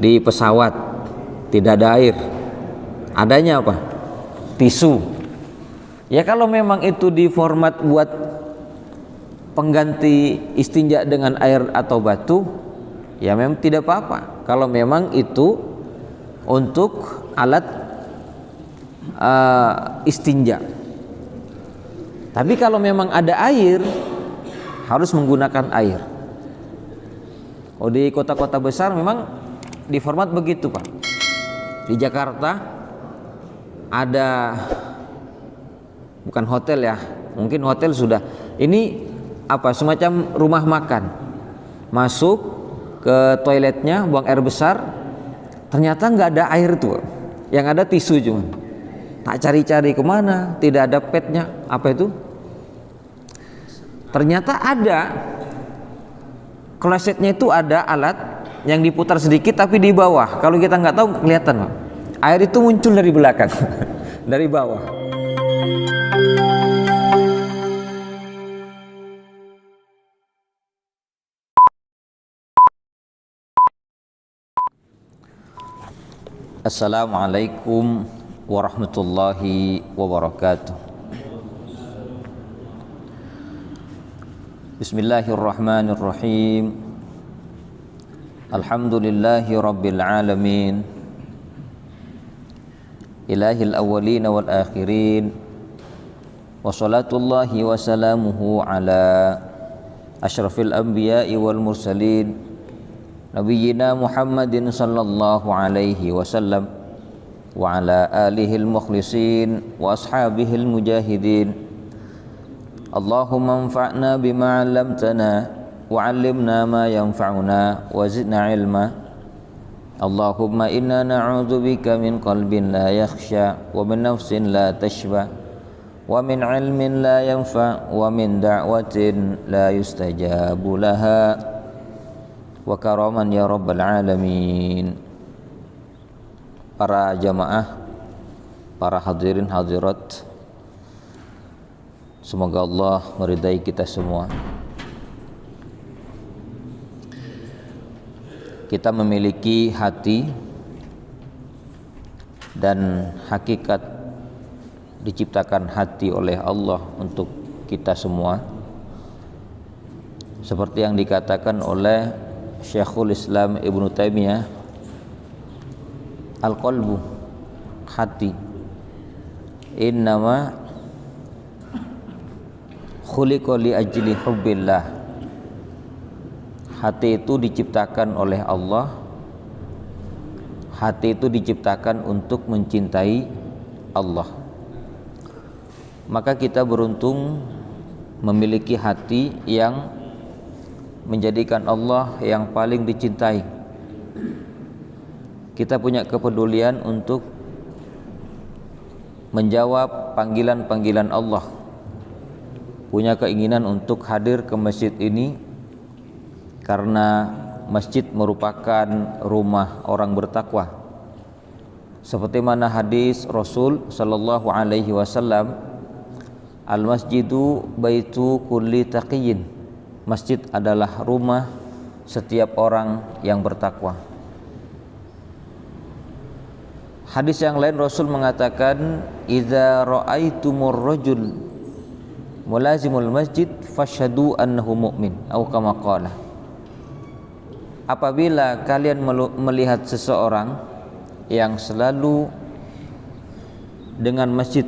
di pesawat tidak ada air, adanya apa? Tisu. Ya kalau memang itu di format buat pengganti istinja dengan air atau batu, ya memang tidak apa-apa. Kalau memang itu untuk alat istinja. Tapi kalau memang ada air, harus menggunakan air. Oh, di kota-kota besar memang di format begitu, Pak. Di Jakarta ada, bukan hotel ya, mungkin hotel sudah. Ini apa? Semacam rumah makan. Masuk ke toiletnya, buang air besar, ternyata nggak ada air tuh, yang ada tisu cuma. Tak cari-cari kemana, tidak ada petnya. Apa itu? Ternyata ada klosetnya, itu ada alat yang diputar sedikit tapi di bawah. Kalau kita nggak tahu kelihatan, Pak. Air itu muncul dari belakang, dari bawah. Assalamualaikum warahmatullahi wabarakatuh. Bismillahirrahmanirrahim. Alhamdulillahi rabbil alamin. Ilahil awwalin wal akhirin. Wa salatullahi wa salamuhu ala asyrafil anbiya'i wal mursalin, Nabiyyina Muhammadin sallallahu alaihi wasallam wa ala alihil mukhlisin wa ashabihil mujahidin. Allahumma anfa'na bima 'allamtana wa 'allimna ma yanfa'una wa zidna 'ilma. Allahumma inna na'udzubika min qalbin la yakhsha wa min nafsin la tashba wa min 'ilmin la yanfa' wa min da'watin la yustajabu laha wa karaman ya rabbal alamin. Para jamaah, para hadirin hadirat, semoga Allah meridai kita semua. Kita memiliki hati, dan hakikat diciptakan hati oleh Allah untuk kita semua. Seperti yang dikatakan oleh Syekhul Islam Ibnu Taimiyah, al-qalbu, hati, innama khuliqa li ajli hubbillah. Hati itu diciptakan oleh Allah. Hati itu diciptakan untuk mencintai Allah. Maka kita beruntung memiliki hati yang menjadikan Allah yang paling dicintai. Kita punya kepedulian untuk menjawab panggilan-panggilan Allah, punya keinginan untuk hadir ke masjid ini karena masjid merupakan rumah orang bertakwa. Seperti mana hadis Rasul sallallahu alaihi wasallam, al-masjidu baitu kulli taqiyyin. Masjid adalah rumah setiap orang yang bertakwa. Hadis yang lain Rasul mengatakan, idza ra'aitumur rajul mulazimul masjid fashhadu annahu mu'min, atau kama qala. Apabila kalian melihat seseorang yang selalu dengan masjid,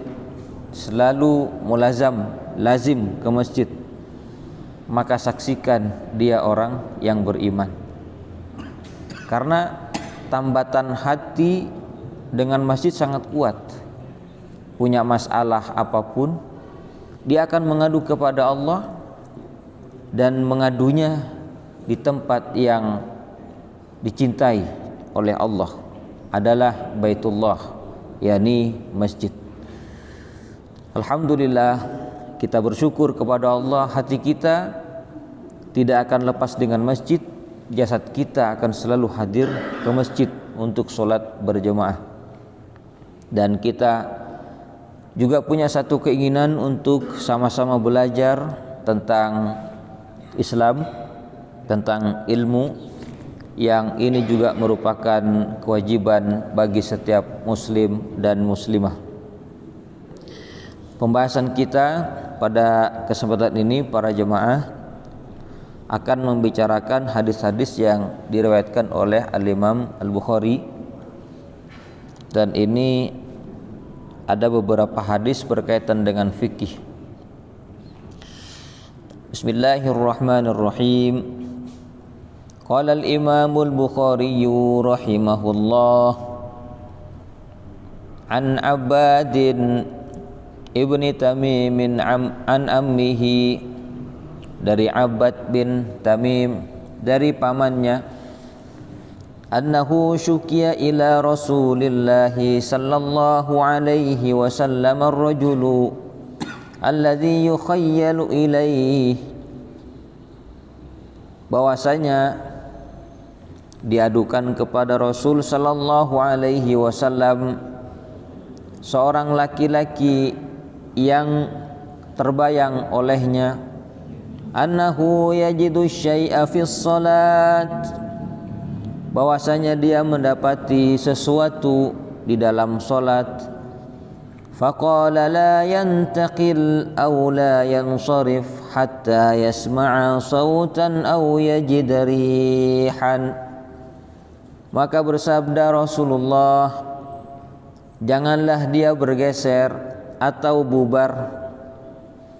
selalu lazim ke masjid, maka saksikan dia orang yang beriman. Karena tambatan hati dengan masjid sangat kuat. Punya masalah apapun, dia akan mengadu kepada Allah, dan mengadunya di tempat yang dicintai oleh Allah adalah Baitullah, yakni masjid. Alhamdulillah, kita bersyukur kepada Allah, hati kita tidak akan lepas dengan masjid. Jasad kita akan selalu hadir ke masjid untuk sholat berjamaah. Dan kita juga punya satu keinginan untuk sama-sama belajar tentang Islam, tentang ilmu, yang ini juga merupakan kewajiban bagi setiap muslim dan muslimah. Pembahasan kita pada kesempatan ini para jemaah akan membicarakan hadis-hadis yang diriwayatkan oleh Al-Imam Al-Bukhari, dan ini ada beberapa hadis berkaitan dengan fikih. Bismillahirrahmanirrahim. Qala al-Imam al-Bukhari rahimahullah an Abbadin ibni Tamim an ammihi, dari Abbad bin Tamim dari pamannya, annahu syukiya ila Rasulillah sallallahu alaihi wasallam ar-rajulu alladhi yukhayyalu ilaih, bahwasanya diadukan kepada Rasul sallallahu alaihi wasallam seorang laki-laki yang terbayang olehnya, annahu yajidu syai'a fis salat, bahwasanya dia mendapati sesuatu di dalam salat. Faqala la yantaqil aw la yansarif hatta yasma'a sautan aw yajid rihan. Maka bersabda Rasulullah, janganlah dia bergeser atau bubar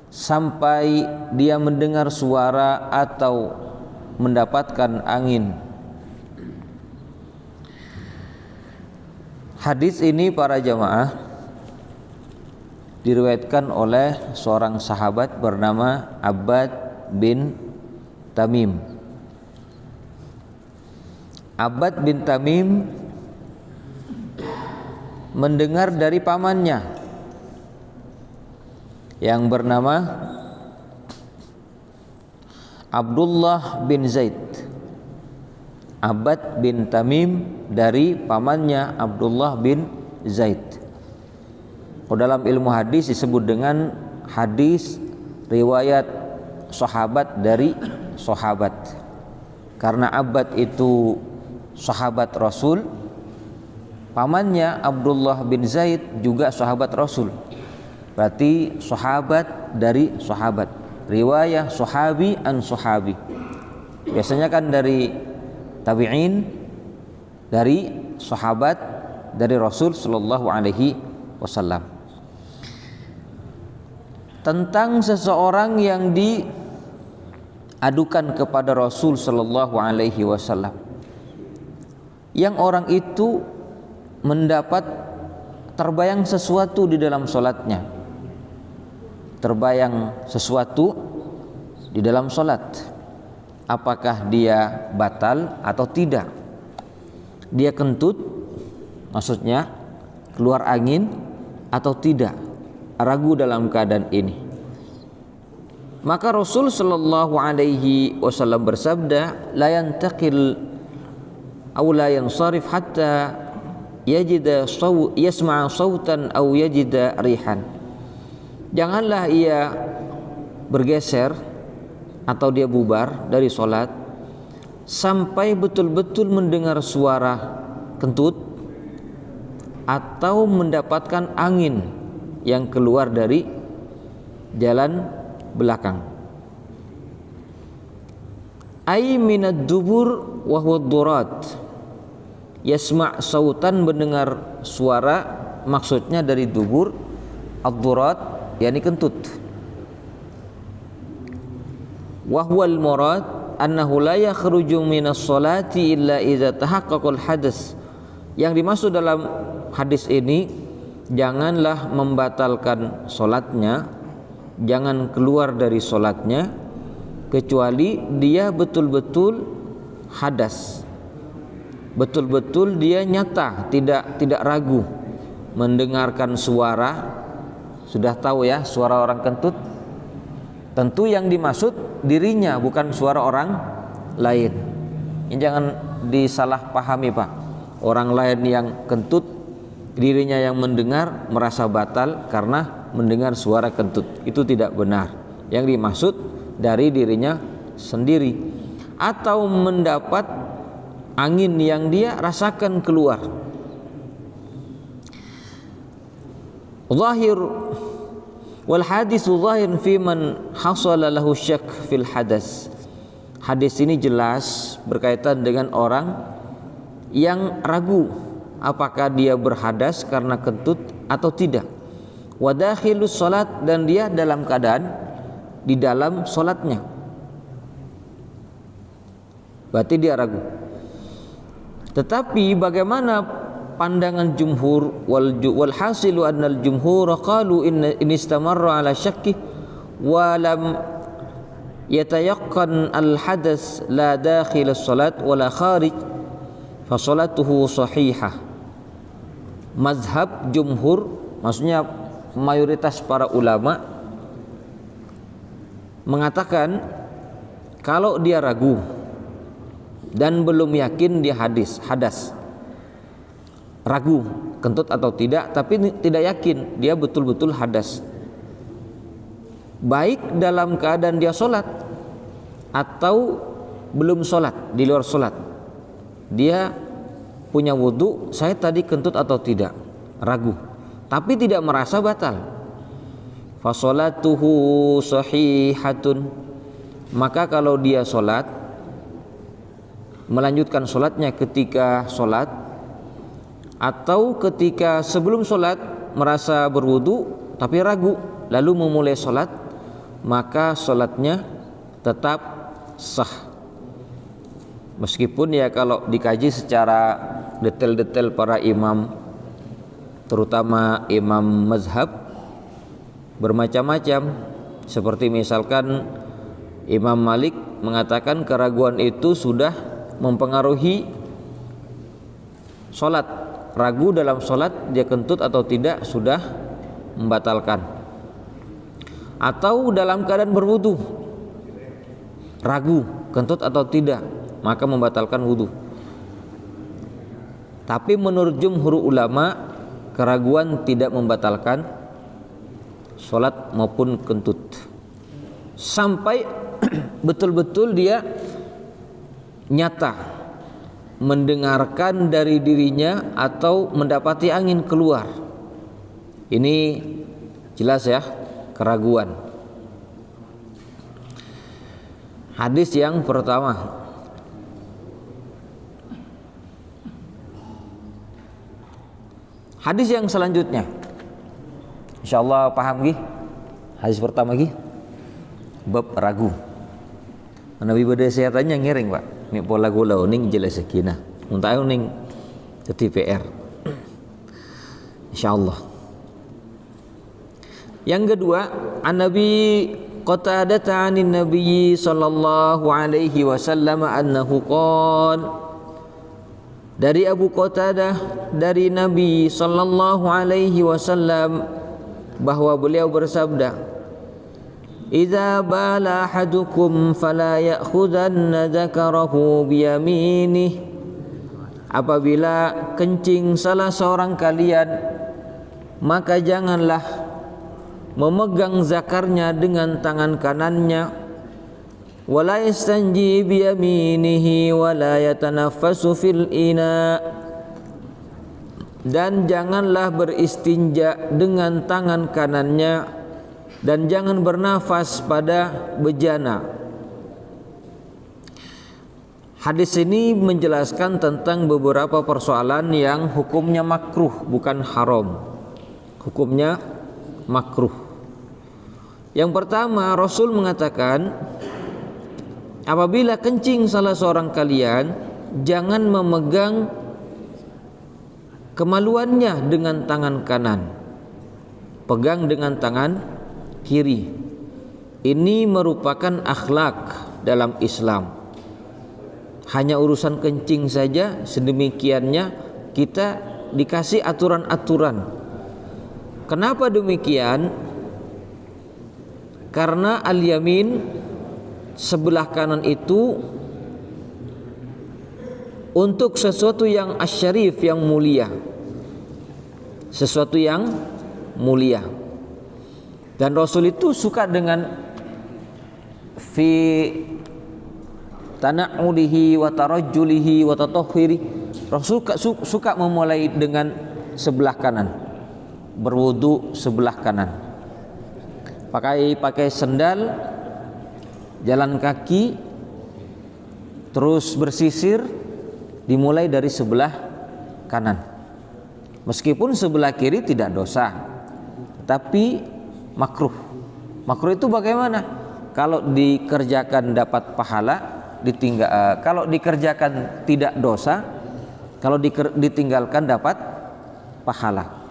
sampai dia mendengar suara atau mendapatkan angin. Hadis ini para jamaah diriwayatkan oleh seorang sahabat bernama Abbad bin Tamim. Abbad bin Tamim mendengar dari pamannya yang bernama Abdullah bin Zaid. Abbad bin Tamim dari pamannya Abdullah bin Zaid. Dalam ilmu hadis disebut dengan hadis riwayat sahabat dari sahabat, karena Abbad itu sahabat Rasul, pamannya Abdullah bin Zaid juga sahabat Rasul, berarti sahabat dari sahabat, riwayah sahabi an sahabi. Biasanya kan dari tabi'in, dari sahabat, dari Rasul sallallahu alaihi wasallam. Tentang seseorang yang diadukan kepada Rasul sallallahu alaihi wasallam, yang orang itu mendapat terbayang sesuatu di dalam salatnya, terbayang sesuatu di dalam salat. Apakah dia batal atau tidak? Dia kentut, maksudnya keluar angin atau tidak? Ragu dalam keadaan ini. Maka Rasul sallallahu alaihi wasallam bersabda, la yantaqil aw la yansarif hatta yajida yasma'a sautan aw yajida rihan. Janganlah ia bergeser atau dia bubar dari salat sampai betul-betul mendengar suara kentut atau mendapatkan angin yang keluar dari jalan belakang. Ai minad dubur wa huwa durat, yasma' sautan, mendengar suara, maksudnya dari dubur, ad-durat yakni kentut. Wa huwal murad annahu la yakhruju minas salati illa idza tahaqqaqal hadas. Yang dimaksud dalam hadis ini, janganlah membatalkan salatnya, jangan keluar dari salatnya kecuali dia betul-betul hadas, betul-betul dia nyata, tidak ragu mendengarkan suara. Sudah tahu ya suara orang kentut, tentu yang dimaksud dirinya, bukan suara orang lain. Ini jangan disalahpahami Pak. Orang lain yang kentut, dirinya yang mendengar merasa batal karena mendengar suara kentut. Itu tidak benar. Yang dimaksud dari dirinya sendiri, atau mendapat angin yang dia rasakan keluar. Zahir wal hadis zahir fi man hasala lahu syak fil hadas. Hadis ini jelas berkaitan dengan orang yang ragu apakah dia berhadas karena kentut atau tidak. Wa dakhilus salat, dan dia dalam keadaan di dalam salatnya. Berarti dia ragu. Tetapi bagaimana pandangan jumhur? Wal hasilu annal jumhur qalu in istamarra ala syakki wa lam yatayaqqan al hadas la dakhil as-salat wala kharij fa salatuhu sahihah. Mazhab jumhur, maksudnya mayoritas para ulama, mengatakan kalau dia ragu dan belum yakin dia hadas, ragu kentut atau tidak, tapi tidak yakin dia betul-betul hadas, baik dalam keadaan dia sholat atau belum sholat, di luar sholat, dia punya wudhu, saya tadi kentut atau tidak, ragu, tapi tidak merasa batal, fa sholatuhu sahihatun, maka kalau dia sholat, melanjutkan sholatnya ketika sholat atau ketika sebelum sholat merasa berwudu tapi ragu lalu memulai sholat, maka sholatnya tetap sah. Meskipun ya kalau dikaji secara detail-detail para imam, terutama imam mazhab, bermacam-macam. Seperti misalkan Imam Malik mengatakan keraguan itu sudah mempengaruhi sholat, ragu dalam sholat dia kentut atau tidak sudah membatalkan. Atau dalam keadaan berwudu ragu kentut atau tidak, maka membatalkan wudu. Tapi menurut jumhur ulama, keraguan tidak membatalkan sholat maupun kentut sampai betul-betul dia nyata mendengarkan dari dirinya atau mendapati angin keluar. Ini jelas ya, keraguan. Hadis yang pertama, hadis yang selanjutnya, insyaallah paham gih. Hadis pertama gih, bab ragu. Nabi bade sehatannya ngiring pak. Ni pola gula ning jelas sakinah. Unta ning jadi PR. Insyaallah. Yang kedua, an Nabi Qatadah 'anin Nabi sallallahu alaihi wasallam annahu qala, dari Abu Qatadah dari Nabi sallallahu alaihi wasallam bahwa beliau bersabda, "Idza bala ahadukum fala ya'khudanna dzakarahu biyaminih." Apabila kencing salah seorang kalian, maka janganlah memegang zakarnya dengan tangan kanannya. Wala yastanji biyaminihi wala yatanaffasu fil ina, dan janganlah beristinja dengan tangan kanannya dan jangan bernafas pada bejana. Hadis ini menjelaskan tentang beberapa persoalan yang hukumnya makruh, bukan haram. Hukumnya makruh. Yang pertama, Rasul mengatakan apabila kencing salah seorang kalian, jangan memegang kemaluannya dengan tangan kanan, pegang dengan tangan kiri. Ini merupakan akhlak dalam Islam. Hanya urusan kencing saja sedemikiannya kita dikasih aturan-aturan. Kenapa demikian? Karena al-yamin, sebelah kanan itu untuk sesuatu yang asyarif, yang mulia, sesuatu yang mulia. Dan Rasul itu suka dengan fi tana'ulihi wa tarajjulihi wa tatahhiri. Rasul suka memulai dengan sebelah kanan, berwudu sebelah kanan, pakai sendal, jalan kaki, terus bersisir, dimulai dari sebelah kanan. Meskipun sebelah kiri tidak dosa, tapi makruh. Makruh itu bagaimana? Kalau dikerjakan dapat pahala, kalau dikerjakan tidak dosa, kalau ditinggalkan dapat pahala.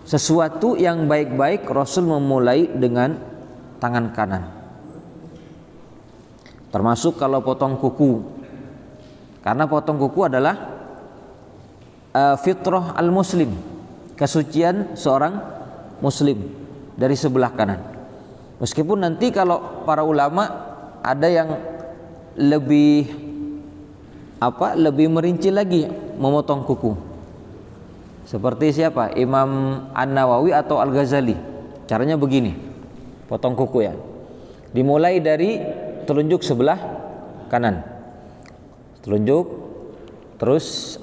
Sesuatu yang baik-baik Rasul memulai dengan tangan kanan. Termasuk kalau potong kuku, karena potong kuku adalah fitrah al-muslim, kesucian seorang muslim dari sebelah kanan. Meskipun nanti kalau para ulama ada yang lebih merinci lagi memotong kuku. Seperti siapa? Imam An-Nawawi atau Al-Ghazali. Caranya begini, potong kuku ya. Dimulai dari telunjuk sebelah kanan. Telunjuk, terus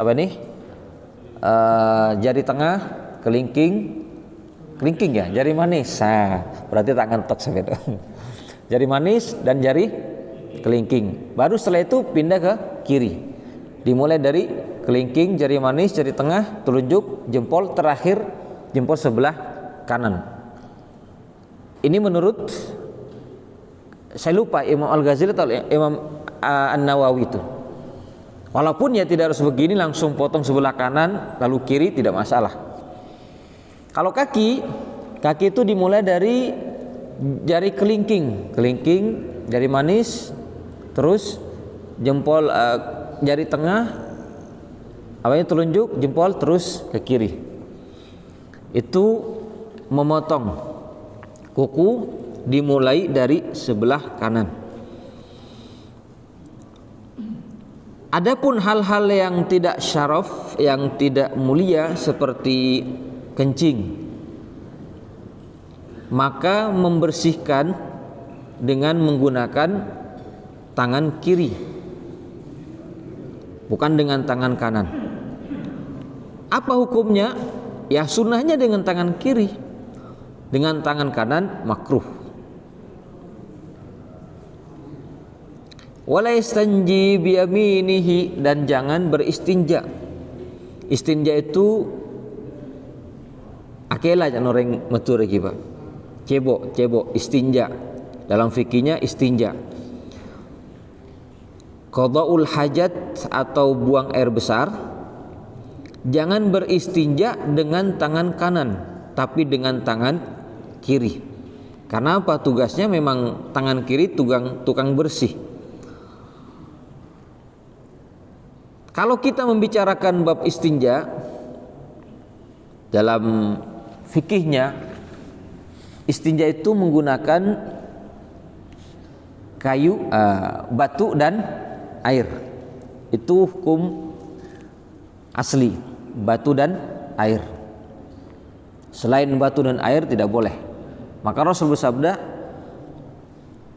jari tengah, kelingking ya, jari manis. Nah, berarti tangan tok sampai itu. Jari manis dan jari kelingking. Baru setelah itu pindah ke kiri. Dimulai dari kelingking, jari manis, jari tengah, telunjuk, jempol, terakhir jempol sebelah kanan. Ini menurut, saya lupa Imam Al-Ghazali atau Imam An-Nawawi itu. Walaupun ya tidak harus begini, langsung potong sebelah kanan lalu kiri tidak masalah. Kalau kaki itu dimulai dari jari kelingking, jari manis, terus jempol, jari tengah, telunjuk, jempol, terus ke kiri. Itu memotong kuku dimulai dari sebelah kanan. Adapun hal-hal yang tidak syaraf, yang tidak mulia seperti kencing, maka membersihkan dengan menggunakan tangan kiri, bukan dengan tangan kanan. Apa hukumnya? Ya sunnahnya dengan tangan kiri, dengan tangan kanan makruh. Wala yastanji biyaminihi, dan jangan beristinja. Istinja itu akela jangan orang metur lagi Pak. Cebok istinja. Dalam fikihnya istinja. Qadaul hajat atau buang air besar, jangan beristinja dengan tangan kanan, tapi dengan tangan kiri. Karena apa? Tugasnya memang tangan kiri tukang bersih. Kalau kita membicarakan bab istinja dalam fikihnya, istinja itu menggunakan kayu, batu dan air. Itu hukum asli, batu dan air. Selain batu dan air tidak boleh. Maka Rasul bersabda,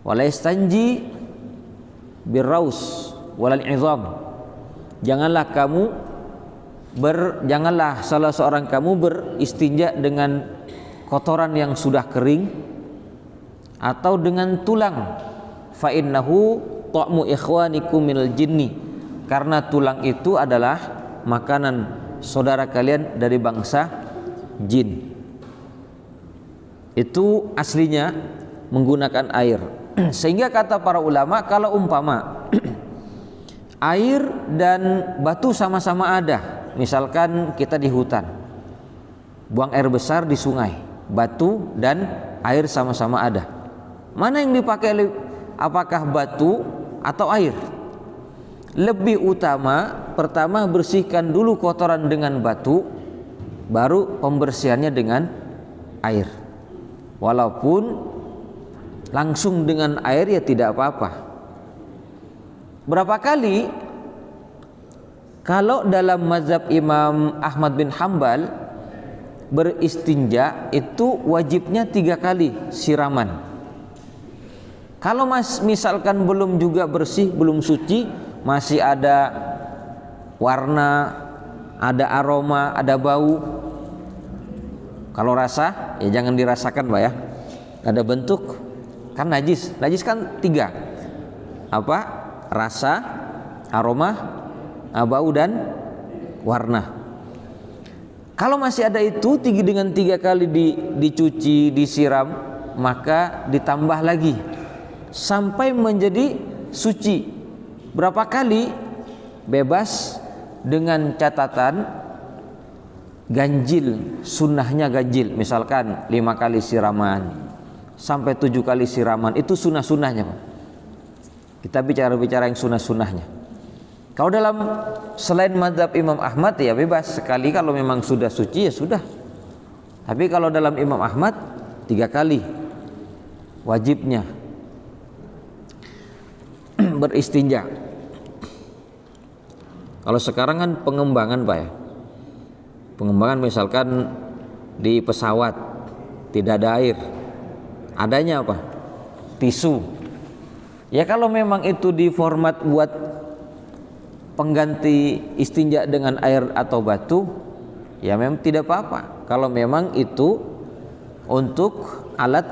wala yastanji birraus walal izam. Janganlah salah seorang kamu beristinja dengan kotoran yang sudah kering atau dengan tulang. Fa innahu ta'mu ikhwanikum minal jinni, karena tulang itu adalah makanan saudara kalian dari bangsa jin. Itu aslinya menggunakan air. Sehingga kata para ulama, kalau umpama air dan batu sama-sama ada, misalkan kita di hutan, buang air besar di sungai, batu dan air sama-sama ada, mana yang dipakai? Apakah batu atau air? Lebih utama pertama bersihkan dulu kotoran dengan batu, baru pembersihannya dengan air. Walaupun langsung dengan air ya tidak apa-apa. Berapa kali? Kalau dalam mazhab Imam Ahmad bin Hambal, beristinja itu wajibnya 3 kali siraman. Kalau misalkan belum juga bersih, belum suci, masih ada warna, ada aroma, ada bau. Kalau rasa, ya jangan dirasakan Pak ya. Ada bentuk, kan najis. Najis kan 3. Apa? Rasa, aroma, bau dan warna. Kalau masih ada itu dengan 3 kali dicuci, disiram, maka ditambah lagi sampai menjadi suci. Berapa kali? Bebas dengan catatan ganjil, sunnahnya ganjil. Misalkan 5 kali siraman sampai 7 kali siraman, itu sunnah-sunnahnya Pak. Kita bicara yang sunnah-sunnahnya. Kalau dalam selain mazhab Imam Ahmad ya bebas, sekali kalau memang sudah suci ya sudah. Tapi kalau dalam Imam Ahmad 3 kali wajibnya beristinja. Kalau sekarang kan pengembangan Pak ya. Pengembangan misalkan di pesawat tidak ada air. Adanya apa? Tisu. Ya kalau memang itu di format buat pengganti istinja dengan air atau batu, ya memang tidak apa-apa. Kalau memang itu untuk alat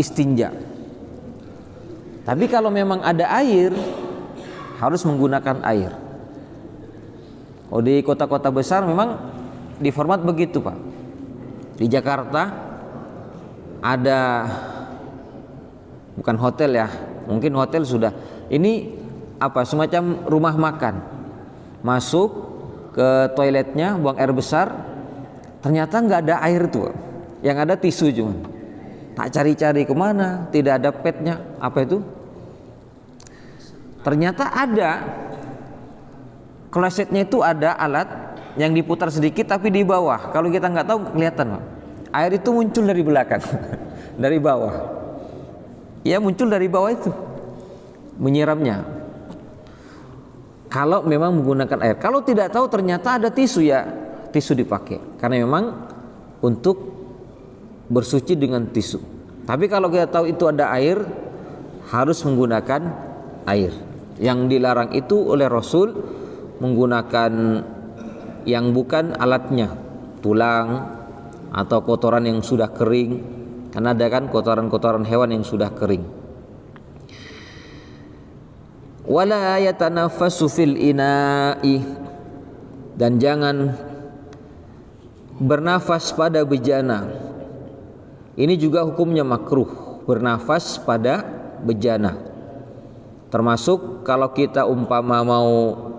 istinja. Tapi kalau memang ada air, harus menggunakan air. Oh, di kota-kota besar memang di format begitu Pak. Di Jakarta ada, bukan hotel ya, mungkin hotel sudah. Ini apa, semacam rumah makan. Masuk ke toiletnya, buang air besar, ternyata nggak ada air tuh, yang ada tisu cuman. Tak cari-cari kemana, tidak ada petnya. Apa itu? Ternyata ada klosetnya, itu ada alat yang diputar sedikit tapi di bawah. Kalau kita nggak tahu kelihatan Pak. Air itu muncul dari belakang, dari bawah. Ya muncul dari bawah itu, menyiramnya. Kalau memang menggunakan air. Kalau tidak tahu ternyata ada tisu, ya tisu dipakai. Karena memang untuk bersuci dengan tisu. Tapi kalau kita tahu itu ada air, harus menggunakan air. Yang dilarang itu oleh Rasul menggunakan yang bukan alatnya, tulang atau kotoran yang sudah kering. Karena ada kan kotoran-kotoran hewan yang sudah kering. Wala yatanaffasu fil ina'i, dan jangan bernafas pada bejana. Ini juga hukumnya makruh, bernafas pada bejana. Termasuk kalau kita umpama mau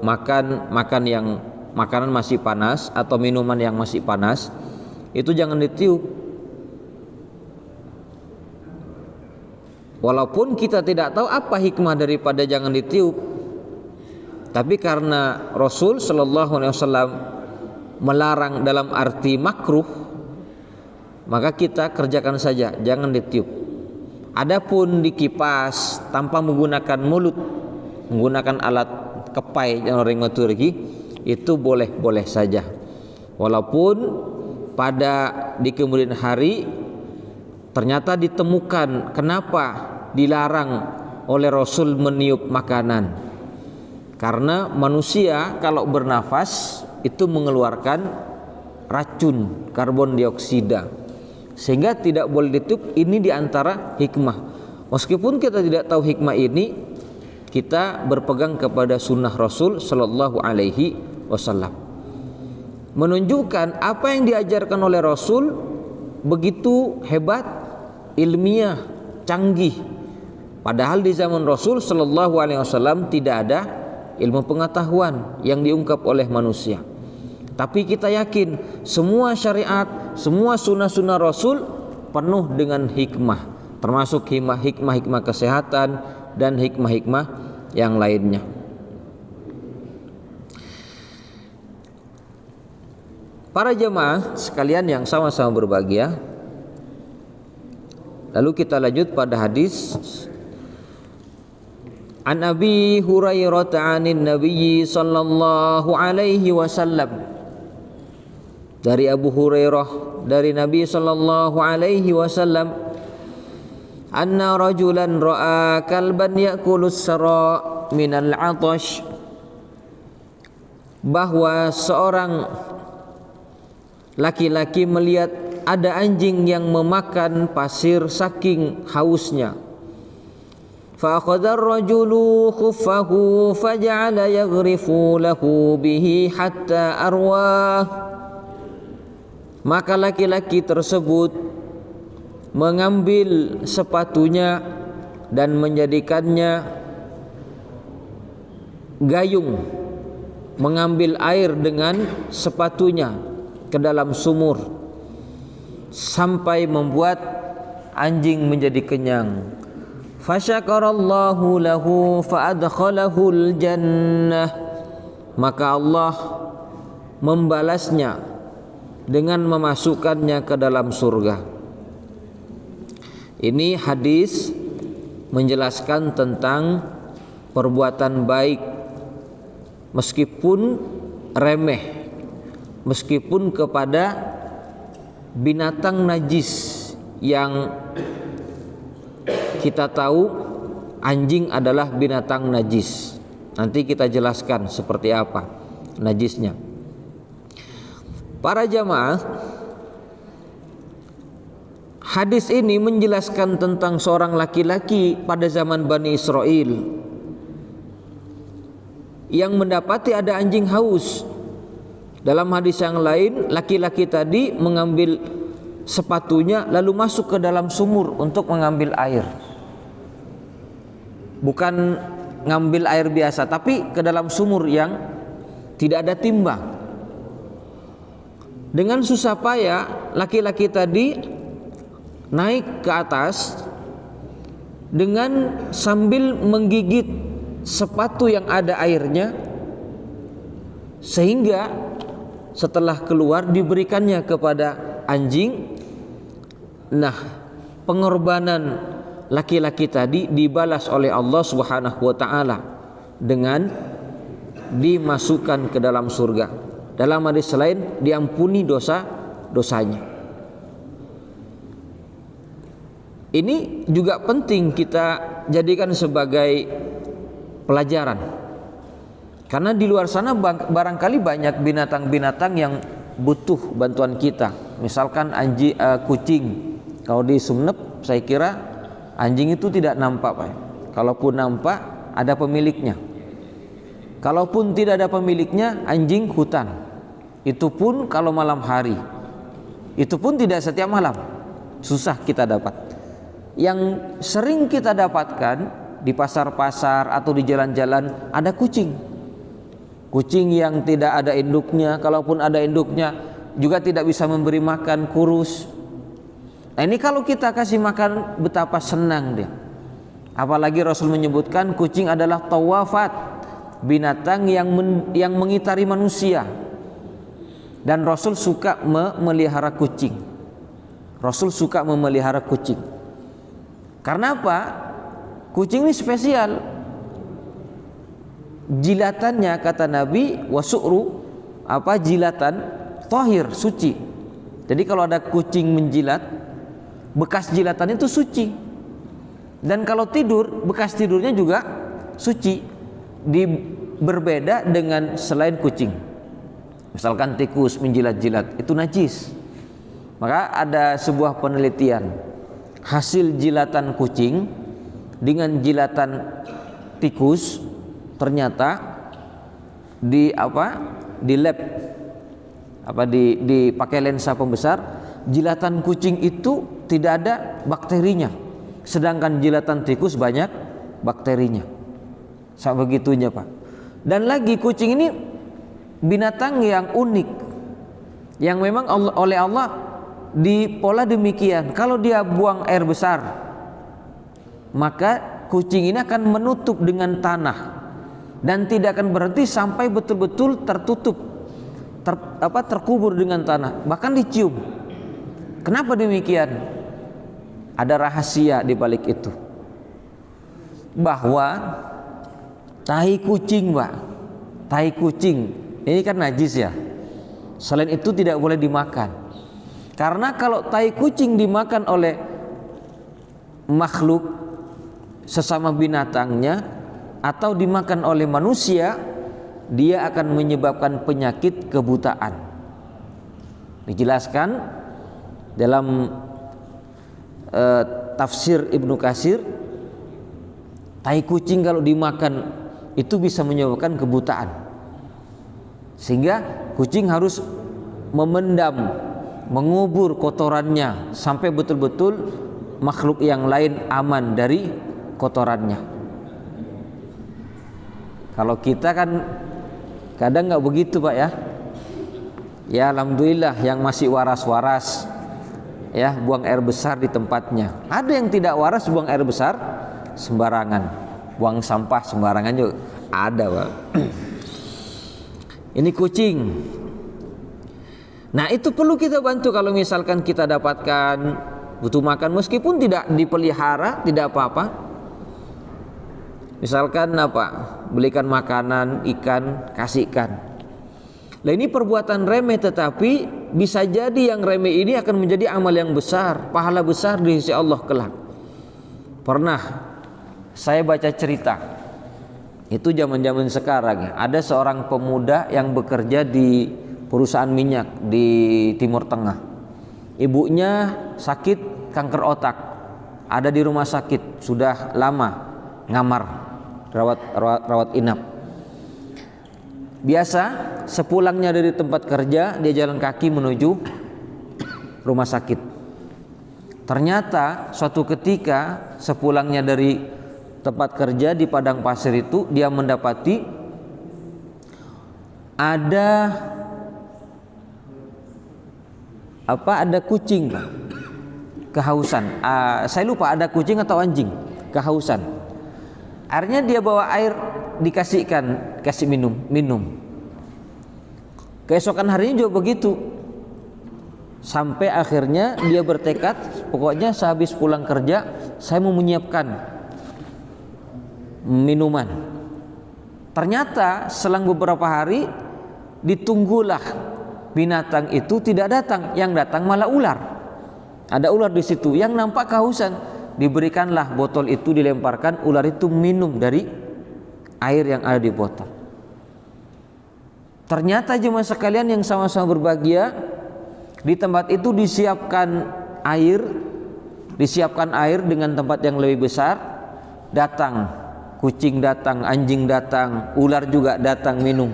makan yang makanan masih panas atau minuman yang masih panas, itu jangan ditiup. Walaupun kita tidak tahu apa hikmah daripada jangan ditiup, tapi karena Rasul Shallallahu Alaihi Wasallam melarang dalam arti makruh, maka kita kerjakan saja, jangan ditiup. Adapun dikipas tanpa menggunakan mulut, menggunakan alat kepai yang orang maturgi, itu boleh saja. Walaupun di kemudian hari ternyata ditemukan kenapa dilarang oleh Rasul meniup makanan. Karena manusia kalau bernafas itu mengeluarkan racun karbon dioksida, sehingga tidak boleh ditiup. Ini diantara hikmah. Meskipun kita tidak tahu hikmah ini, kita berpegang kepada sunnah Rasul Sallallahu Alaihi Wasallam, menunjukkan apa yang diajarkan oleh Rasul begitu hebat, ilmiah, canggih. Padahal di zaman Rasul Sallallahu Alaihi Wasallam tidak ada ilmu pengetahuan yang diungkap oleh manusia. Tapi kita yakin semua syariat, semua sunnah-sunnah Rasul penuh dengan hikmah, termasuk hikmah-hikmah kesehatan dan hikmah-hikmah yang lainnya. Para jemaah sekalian yang sama-sama berbahagia, lalu kita lanjut pada hadis An Abi Hurairah 'anin Nabi sallallahu alaihi wasallam. Dari Abu Hurairah dari Nabi sallallahu alaihi wasallam, anna rajulan ra'a kalban ya'kulus sara minal 'atash, bahwa seorang laki-laki melihat ada anjing yang memakan pasir saking hausnya. Fa akhadha ar-rajulu khuffahu faja'ala yaghrifu lahu bihi hatta arwah. Maka laki-laki tersebut mengambil sepatunya dan menjadikannya gayung, mengambil air dengan sepatunya ke dalam sumur sampai membuat anjing menjadi kenyang. Fasyakarallahu lahu fa'adkhalahul jannah, maka Allah membalasnya dengan memasukkannya ke dalam surga. Ini hadis menjelaskan tentang perbuatan baik meskipun remeh, meskipun kepada binatang najis yang kita tahu anjing adalah binatang najis. Nanti kita jelaskan seperti apa najisnya. Para jamaah, hadis ini menjelaskan tentang seorang laki-laki pada zaman Bani Israel yang mendapati ada anjing haus. Dalam hadis yang lain, laki-laki tadi mengambil sepatunya lalu masuk ke dalam sumur untuk mengambil air. Bukan ngambil air biasa, tapi ke dalam sumur yang tidak ada timba. Dengan susah payah laki-laki tadi naik ke atas dengan sambil menggigit sepatu yang ada airnya, sehingga setelah keluar diberikannya kepada anjing. Nah, pengorbanan laki-laki tadi dibalas oleh Allah Subhanahu wa taala dengan dimasukkan ke dalam surga. Dalam hadis lain diampuni dosa-dosanya. Ini juga penting kita jadikan sebagai pelajaran. Karena di luar sana barangkali banyak binatang-binatang yang butuh bantuan kita. Misalkan kucing. Kalau di Sumenep saya kira anjing itu tidak nampak, Pak. Kalaupun nampak ada pemiliknya. Kalaupun tidak ada pemiliknya, anjing hutan. Itu pun kalau malam hari. Itu pun tidak setiap malam. Susah kita dapat. Yang sering kita dapatkan di pasar-pasar atau di jalan-jalan ada kucing. Kucing yang tidak ada induknya, kalaupun ada induknya juga tidak bisa memberi makan, kurus. Nah, ini kalau kita kasih makan betapa senang dia. Apalagi Rasul menyebutkan kucing adalah tawafat, binatang yang mengitari manusia. Dan Rasul suka memelihara kucing. Rasul suka memelihara kucing. Karena apa? Kucing ini spesial. Jilatannya kata Nabi wasu'ru, jilatan tahir, suci. Jadi kalau ada kucing menjilat, bekas jilatan itu suci. Dan kalau tidur, bekas tidurnya juga suci. Berbeda dengan selain kucing. Misalkan tikus menjilat-jilat, itu najis. Maka ada sebuah penelitian, hasil jilatan kucing dengan jilatan tikus, ternyata di lab dipakai lensa pembesar, jilatan kucing itu tidak ada bakterinya, sedangkan jilatan tikus banyak bakterinya. Sebegitunya, Pak. Dan lagi kucing ini binatang yang unik, yang memang oleh Allah dipola demikian. Kalau dia buang air besar, maka kucing ini akan menutup dengan tanah dan tidak akan berhenti sampai betul-betul tertutup, terkubur dengan tanah, bahkan dicium. Kenapa demikian? Ada rahasia di balik itu, bahwa tahi kucing, Pak, tahi kucing ini kan najis ya. Selain itu tidak boleh dimakan. Karena kalau tahi kucing dimakan oleh makhluk sesama binatangnya atau dimakan oleh manusia, dia akan menyebabkan penyakit kebutaan. Dijelaskan dalam tafsir Ibnu Katsir, tai kucing kalau dimakan itu bisa menyebabkan kebutaan, sehingga kucing harus memendam, mengubur kotorannya sampai betul-betul makhluk yang lain aman dari kotorannya. Kalau kita kan kadang nggak begitu Pak ya. Ya alhamdulillah yang masih waras-waras ya buang air besar di tempatnya. Ada yang tidak waras buang air besar sembarangan, buang sampah sembarangan juga ada Pak. Ini kucing. Nah itu perlu kita bantu kalau misalkan kita dapatkan butuh makan meskipun tidak dipelihara, tidak apa-apa. Misalkan belikan makanan, ikan, kasihkan. Nah ini perbuatan remeh, tetapi bisa jadi yang remeh ini akan menjadi amal yang besar, pahala besar di sisi Allah kelak. Pernah saya baca cerita, itu zaman-zaman sekarang ya, ada seorang pemuda yang bekerja di perusahaan minyak di Timur Tengah. Ibunya sakit kanker otak, ada di rumah sakit sudah lama, ngamar, rawat inap. Biasa sepulangnya dari tempat kerja dia jalan kaki menuju rumah sakit. Ternyata suatu ketika sepulangnya dari tempat kerja di padang pasir itu dia mendapati ada kucing kehausan. Saya lupa ada kucing atau anjing kehausan. Akhirnya dia bawa air, kasih minum. Keesokan harinya juga begitu. Sampai akhirnya dia bertekad, pokoknya sehabis pulang kerja saya mau menyiapkan minuman. Ternyata selang beberapa hari ditunggulah binatang itu tidak datang, yang datang malah ular. Ada ular di situ yang nampak kehausan. Diberikanlah botol itu, dilemparkan, ular itu minum dari air yang ada di botol. Ternyata jemaah sekalian yang sama-sama berbahagia, di tempat itu disiapkan air dengan tempat yang lebih besar. Datang kucing, datang anjing, datang ular juga datang minum.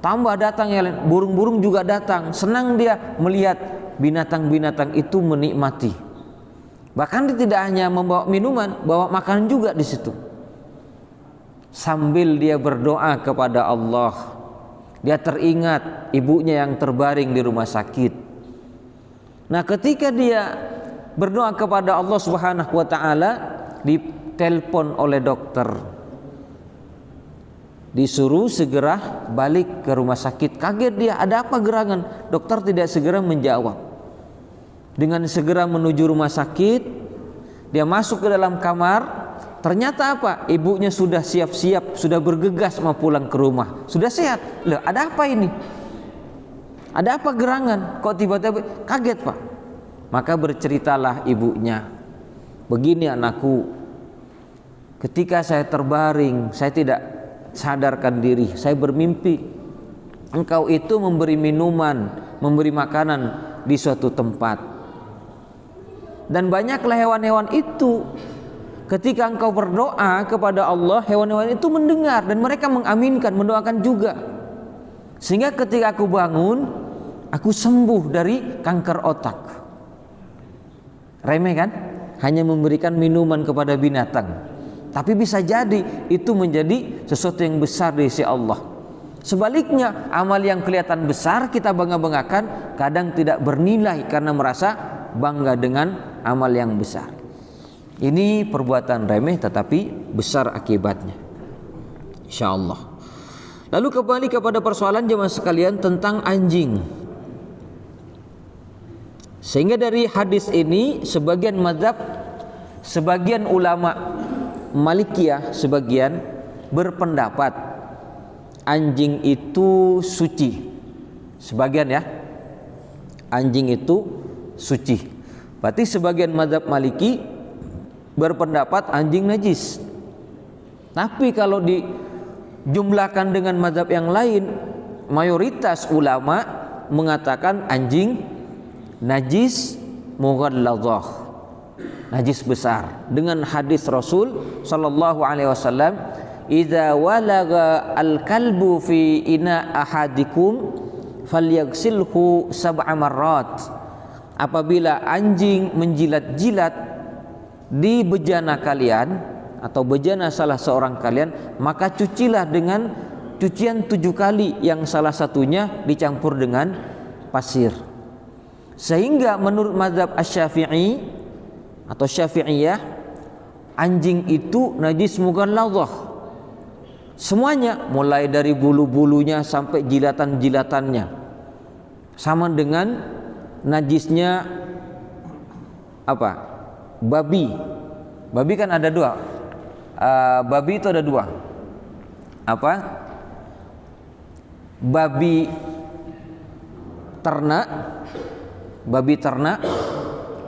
Tambah datang yang lain, burung-burung juga datang. Senang dia melihat binatang-binatang itu menikmati. Bahkan dia tidak hanya membawa minuman, bawa makanan juga di situ. Sambil dia berdoa kepada Allah, dia teringat ibunya yang terbaring di rumah sakit. Nah, ketika dia berdoa kepada Allah Subhanahu wa taala, ditelepon oleh dokter. Disuruh segera balik ke rumah sakit. Kaget dia, ada apa gerangan? Dokter tidak segera menjawab. Dengan segera menuju rumah sakit, dia masuk ke dalam kamar. Ternyata apa? Ibunya sudah siap-siap, sudah bergegas mau pulang ke rumah, sudah sehat. Loh, ada apa ini? Ada apa gerangan? Kok tiba-tiba kaget Pak? Maka berceritalah ibunya, begini anakku, ketika saya terbaring, saya tidak sadarkan diri, saya bermimpi engkau itu memberi minuman, memberi makanan di suatu tempat. Dan banyaklah hewan-hewan itu, ketika engkau berdoa kepada Allah, hewan-hewan itu mendengar dan mereka mengaminkan, mendoakan juga. Sehingga ketika aku bangun, aku sembuh dari kanker otak. Remeh kan? Hanya memberikan minuman kepada binatang. Tapi bisa jadi itu menjadi sesuatu yang besar di sisi Allah. Sebaliknya, amal yang kelihatan besar kita bangga-banggakan, kadang tidak bernilai karena merasa bangga dengan amal yang besar. Ini perbuatan remeh tetapi besar akibatnya, insyaallah. Lalu kembali kepada persoalan jemaah sekalian tentang anjing. Sehingga dari hadis ini sebagian mazhab, sebagian ulama Malikiyah sebagian berpendapat anjing itu suci. Sebagian ya, anjing itu suci. Berarti sebagian mazhab Maliki berpendapat anjing najis. Tapi kalau dijumlahkan dengan mazhab yang lain, mayoritas ulama mengatakan anjing najis mughalladhah, najis besar, dengan hadis Rasul sallallahu alaihi wasallam, idza walaga al-kalbu fi ina ahadikum falyaghsilhu sab'a marrat. Apabila anjing menjilat-jilat di bejana kalian atau bejana salah seorang kalian, maka cucilah dengan cucian 7 kali, yang salah satunya dicampur dengan pasir. Sehingga menurut mazhab Asy-Syafi'i atau Syafi'iyah, anjing itu najis mughalladhah. Semuanya, mulai dari bulu-bulunya sampai jilatan-jilatannya, sama dengan najisnya apa? Babi. Babi kan ada 2. Babi itu ada 2. Apa? Babi ternak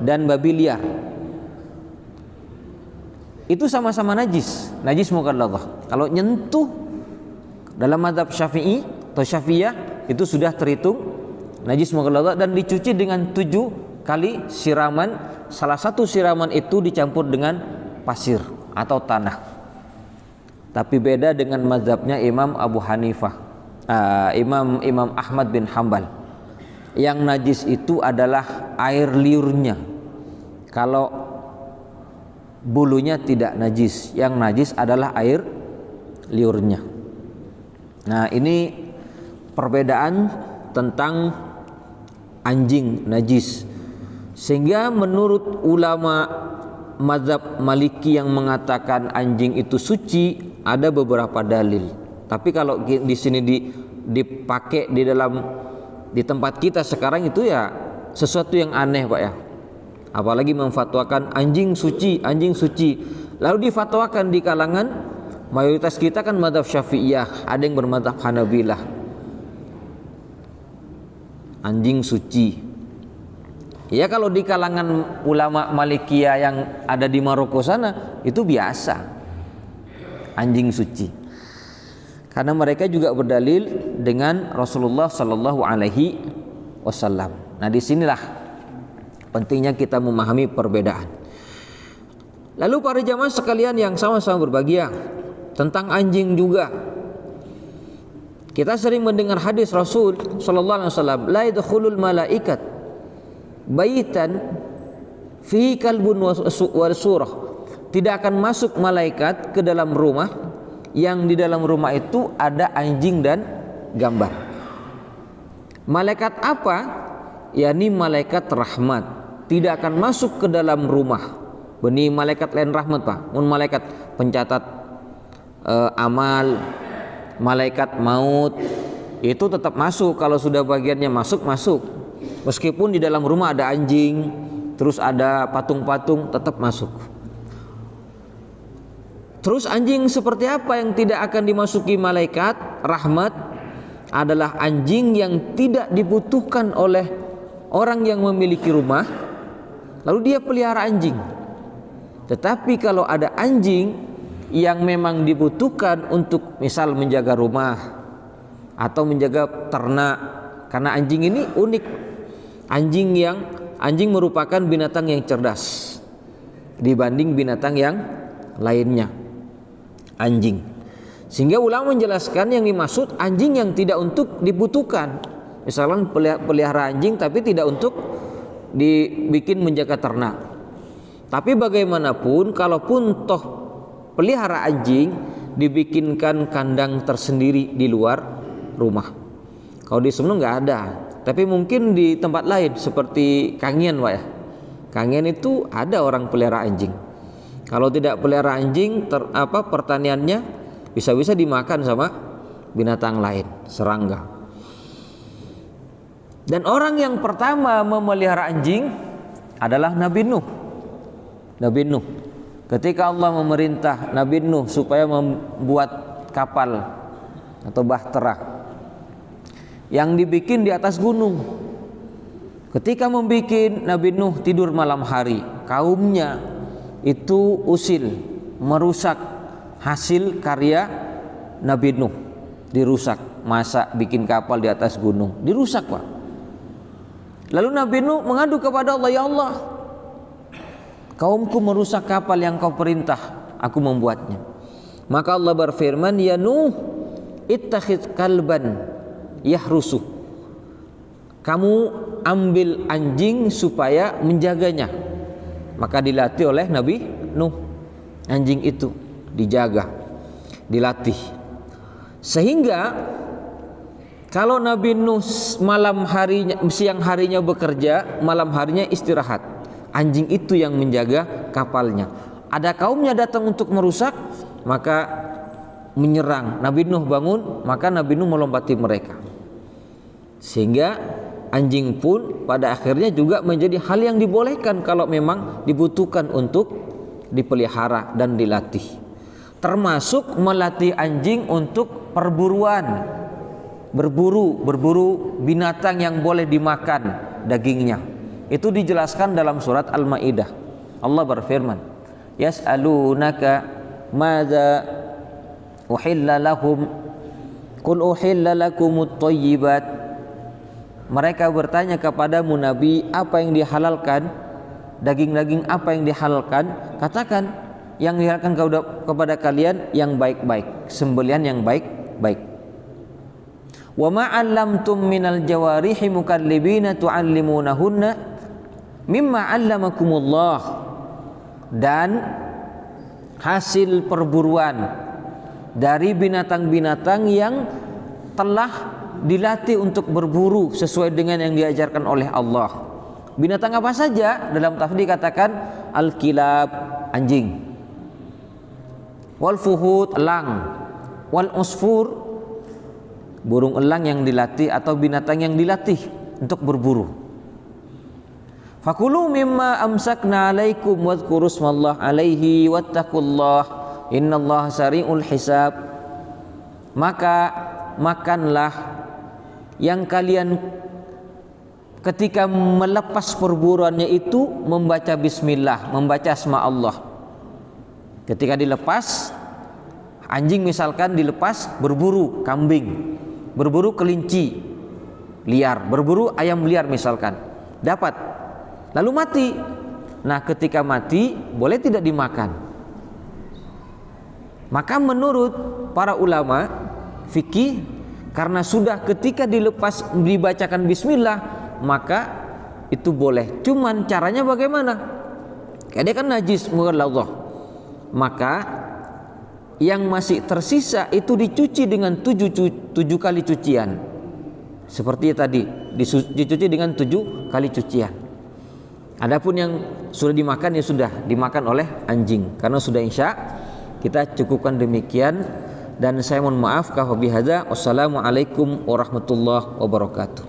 dan babi liar. Itu sama-sama najis mughalladhah. Kalau nyentuh dalam mazhab Syafi'i atau Syafi'iyah itu sudah terhitung najis mughalladhah dan dicuci dengan 7 kali siraman. Salah satu siraman itu dicampur dengan pasir atau tanah. Tapi beda dengan mazhabnya Imam Abu Hanifah, Imam Ahmad bin Hambal. Yang najis itu adalah air liurnya. Kalau bulunya tidak najis, yang najis adalah air liurnya. Nah, ini perbedaan tentang anjing najis. Sehingga menurut ulama mazhab Maliki yang mengatakan anjing itu suci, ada beberapa dalil. Tapi kalau di sini dipakai di tempat kita sekarang itu ya sesuatu yang aneh, Pak ya. Apalagi memfatwakan anjing suci. Lalu difatwakan di kalangan mayoritas kita kan mazhab Syafi'iyah, ada yang bermadzhab Hanabilah. Anjing suci. Ya kalau di kalangan ulama Malikiyah yang ada di Maroko sana itu biasa anjing suci. Karena mereka juga berdalil dengan Rasulullah sallallahu alaihi wasallam. Nah, disinilah pentingnya kita memahami perbedaan. Lalu para jamaah sekalian yang sama-sama berbahagia, tentang anjing juga. Kita sering mendengar hadis Rasul sallallahu alaihi wasallam, la yadkhulul malaikat baitan fi kalbun wa surah. Tidak akan masuk malaikat ke dalam rumah yang di dalam rumah itu ada anjing dan gambar. Malaikat apa? yakni malaikat rahmat tidak akan masuk ke dalam rumah. Beni malaikat lain rahmat Pak, mun malaikat pencatat amal, malaikat maut itu tetap masuk. Kalau sudah bagiannya masuk, meskipun di dalam rumah ada anjing, terus ada patung-patung, tetap masuk. Terus anjing seperti apa yang tidak akan dimasuki malaikat rahmat? Adalah anjing yang tidak dibutuhkan oleh orang yang memiliki rumah, lalu dia pelihara anjing. Tetapi kalau ada anjing yang memang dibutuhkan untuk misal menjaga rumah atau menjaga ternak, karena anjing ini unik. Anjing merupakan binatang yang cerdas dibanding binatang yang lainnya. Anjing. Sehingga ulama menjelaskan yang dimaksud anjing yang tidak untuk dibutuhkan. Misalkan pelihara anjing tapi tidak untuk dibikin menjaga ternak. Tapi bagaimanapun kalaupun toh pelihara anjing, dibikinkan kandang tersendiri di luar rumah. Kalau di Sumeneb nggak ada, tapi mungkin di tempat lain seperti Kangian Pak ya. Kangian itu ada orang pelihara anjing. Kalau tidak pelihara anjing, pertaniannya bisa-bisa dimakan sama binatang lain, serangga. Dan orang yang pertama memelihara anjing adalah Nabi Nuh. Nabi Nuh. Ketika Allah memerintah Nabi Nuh supaya membuat kapal atau bahtera yang dibikin di atas gunung. Ketika membikin, Nabi Nuh tidur malam hari, kaumnya itu usil, merusak hasil karya Nabi Nuh, dirusak. Masa bikin kapal di atas gunung, dirusak Pak. Lalu Nabi Nuh mengadu kepada Allah, ya Allah, kaumku merusak kapal yang kau perintah aku membuatnya. Maka Allah berfirman, ya Nuh, ittakhidh kalban yahrusu, kamu ambil anjing supaya menjaganya. Maka dilatih oleh Nabi Nuh, anjing itu dijaga, dilatih, sehingga kalau Nabi Nuh siang harinya bekerja, malam harinya istirahat, anjing itu yang menjaga kapalnya. Ada kaumnya datang untuk merusak, maka menyerang. Nabi Nuh bangun, maka Nabi Nuh melompati mereka. Sehingga anjing pun pada akhirnya juga menjadi hal yang dibolehkan kalau memang dibutuhkan untuk dipelihara dan dilatih. Termasuk melatih anjing untuk perburuan, berburu binatang yang boleh dimakan dagingnya. Itu dijelaskan dalam surat Al-Maidah. Allah berfirman, yas'alunaka madza uhilla lahum qul uhilla lakumut thayyibat. Mereka bertanya kepadamu Nabi, apa yang dihalalkan, daging-daging apa yang dihalalkan? Katakan, yang dihalalkan kepada kalian yang baik-baik, sembelihan yang baik-baik. Wa ma 'allamtum minal jawarihi mukallibina tu'allimunahunna mimma 'allamakumullah, dan hasil perburuan dari binatang-binatang yang telah dilatih untuk berburu sesuai dengan yang diajarkan oleh Allah. Binatang apa saja? Dalam tafsir dikatakan al-kilab, anjing, wal fuhud, elang, wal usfur, burung elang yang dilatih atau binatang yang dilatih untuk berburu. Fakulu mimma amsakna alaikum wadhkuru smallah alaihi wattaqullah innallaha sari'ul hisab. Maka makanlah yang kalian ketika melepas perburuannya itu membaca bismillah, membaca asma Allah. Ketika dilepas anjing, misalkan dilepas berburu kambing, berburu kelinci liar, berburu ayam liar misalkan, dapat lalu mati. Nah, ketika mati boleh tidak dimakan? Maka menurut para ulama fikih, karena sudah ketika dilepas dibacakan bismillah, maka itu boleh. Cuman caranya bagaimana? Dia kan najis menurut Allah. Maka yang masih tersisa itu dicuci dengan 7 kali cucian. Seperti tadi, dicuci dengan 7 kali cucian. Adapun yang sudah dimakan, ya sudah dimakan oleh anjing. Karena sudah insya, kita cukupkan demikian. Dan saya mohon maaf, wassalamualaikum warahmatullahi wabarakatuh.